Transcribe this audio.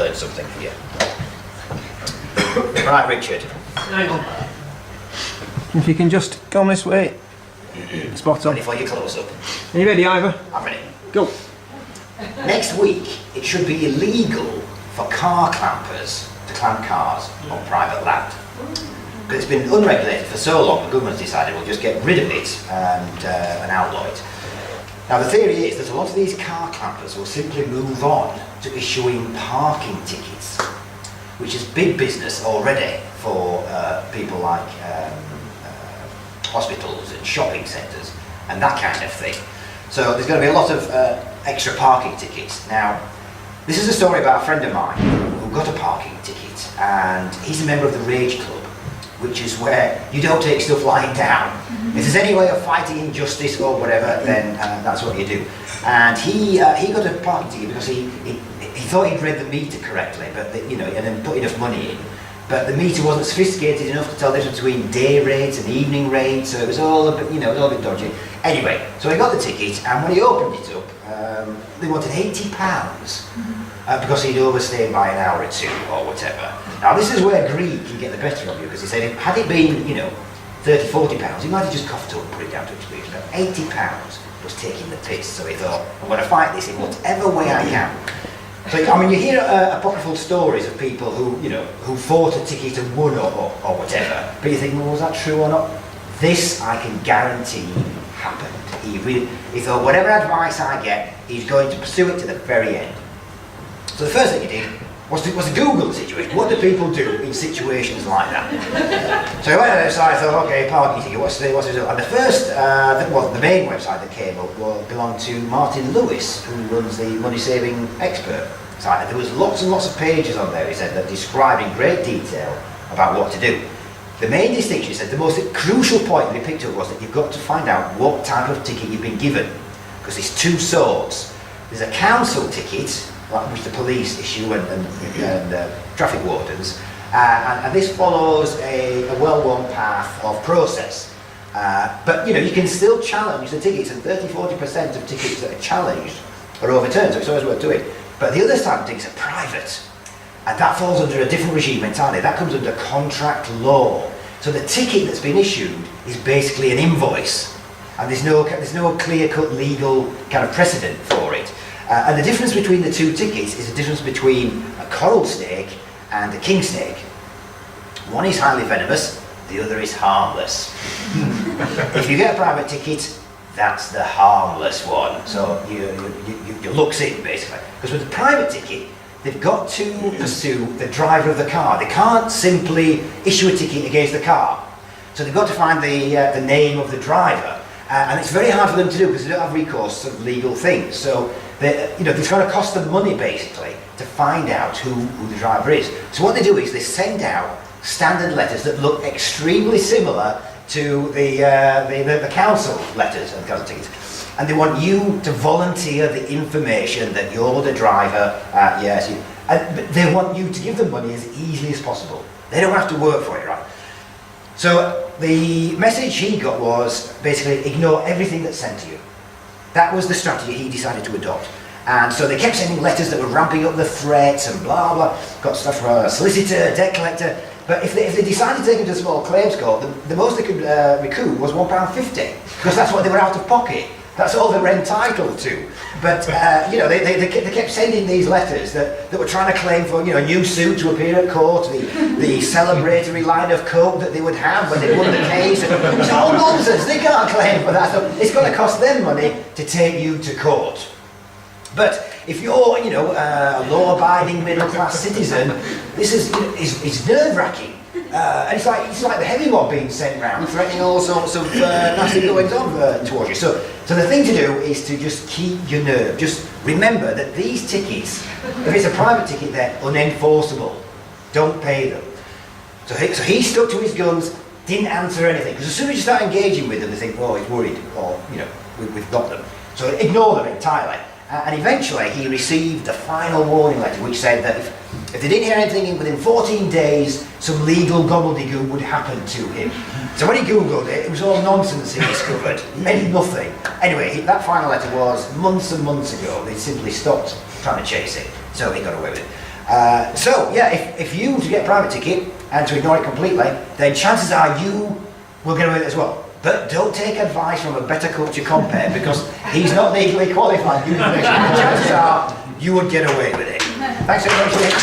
learn something here. Right, Richard. Hang on. If you can just come this way. Spot on. Ready for your close-up? Are you ready, Ivor? I'm ready. Go. Next week, it should be illegal for car clampers to clamp cars on private land. Because it's been unregulated for so long, the government's decided we'll just get rid of it and outlaw it. Now the theory is that a lot of these car clampers will simply move on to issuing parking tickets, which is big business already for people like hospitals and shopping centres and that kind of thing. So there's going to be a lot of extra parking tickets. Now, this is a story about a friend of mine who got a parking ticket, and he's a member of the Rage Club, which is where you don't take stuff lying down. If there's any way of fighting injustice or whatever, then that's what you do. And he got a parking ticket because he thought he'd read the meter correctly, but and then put enough money in. But the meter wasn't sophisticated enough to tell the difference between day rates and evening rates, so it was all a bit, it was all a bit dodgy. Anyway, so he got the ticket, and when he opened it up, they wanted £80 because he'd overstayed by an hour or two or whatever. Now this is where greed can get the better of you, because he said had it been, £30, £40, he might have just coughed up and put it down to experience. But £80 was taking the piss, so he thought, I'm going to fight this in whatever way I can. So, you hear apocryphal stories of people who fought a ticket and won or whatever, but you think, well, was that true or not? This, I can guarantee, happened. He thought, whatever advice I get, he's going to pursue it to the very end. So the first thing he did was to Google the situation. What do people do in situations like that? So he went on the website, thought, okay, parking ticket, what's the result? And the first, the main website that came up belonged to Martin Lewis, who runs the Money Saving Expert site. And there was lots and lots of pages on there, he said, that described in great detail about what to do. The main distinction, he said, the most crucial point that he picked up was that you've got to find out what type of ticket you've been given. Because there's two sorts. There's a council ticket, which the police issue and traffic wardens, and this follows a well-worn path of process. But you can still challenge the tickets, and 30–40% of tickets that are challenged are overturned, so it's always worth doing. But the other type of tickets are private, and that falls under a different regime entirely. That comes under contract law. So the ticket that's been issued is basically an invoice, and there's no clear-cut legal kind of precedent for it. And the difference between the two tickets is the difference between a coral snake and a king snake. One is highly venomous, the other is harmless. If you get a private ticket, that's the harmless one. So your luck's in, basically. Because with the private ticket, they've got to pursue the driver of the car. They can't simply issue a ticket against the car. So they've got to find the name of the driver. And it's very hard for them to do because they don't have recourse to legal things. So it's going to cost them money, basically, to find out who the driver is. So what they do is they send out standard letters that look extremely similar to the council letters and council tickets. And they want you to volunteer the information that you're the driver, but they want you to give them money as easily as possible. They don't have to work for it, right? So the message he got was basically ignore everything that's sent to you. That was the strategy he decided to adopt. And so they kept sending letters that were ramping up the threats and blah blah, got stuff from a solicitor, debt collector. But if they decided to take him to the small claims court, the most they could recoup was £1.50, because that's what they were out of pocket. That's all they were entitled to. But they kept sending these letters that were trying to claim for a new suit to appear at court, the celebratory line of coke that they would have when they won the case. It's all nonsense. They can't claim for that. So it's going to cost them money to take you to court. But if you're a law-abiding middle-class citizen, this is nerve-wracking. And it's like the heavy mob being sent round, threatening all sorts of nasty goings on towards you. So the thing to do is to just keep your nerve. Just remember that these tickets, if it's a private ticket, they're unenforceable. Don't pay them. So he stuck to his guns, didn't answer anything. Because as soon as you start engaging with them, they think, oh, he's worried, or we've got them. So ignore them entirely. And eventually he received the final warning letter, which said that if they didn't hear anything within 14 days, some legal gobbledygook would happen to him. So when he Googled it, it was all nonsense he discovered. It meant nothing. Anyway, that final letter was months and months ago. They simply stopped trying to chase it, so he got away with it. So yeah, if you to get a private ticket and to ignore it completely, then chances are you will get away with it as well. But don't take advice from a better culture compare because he's not legally qualified. Chances are you would get away with it. Thanks very much.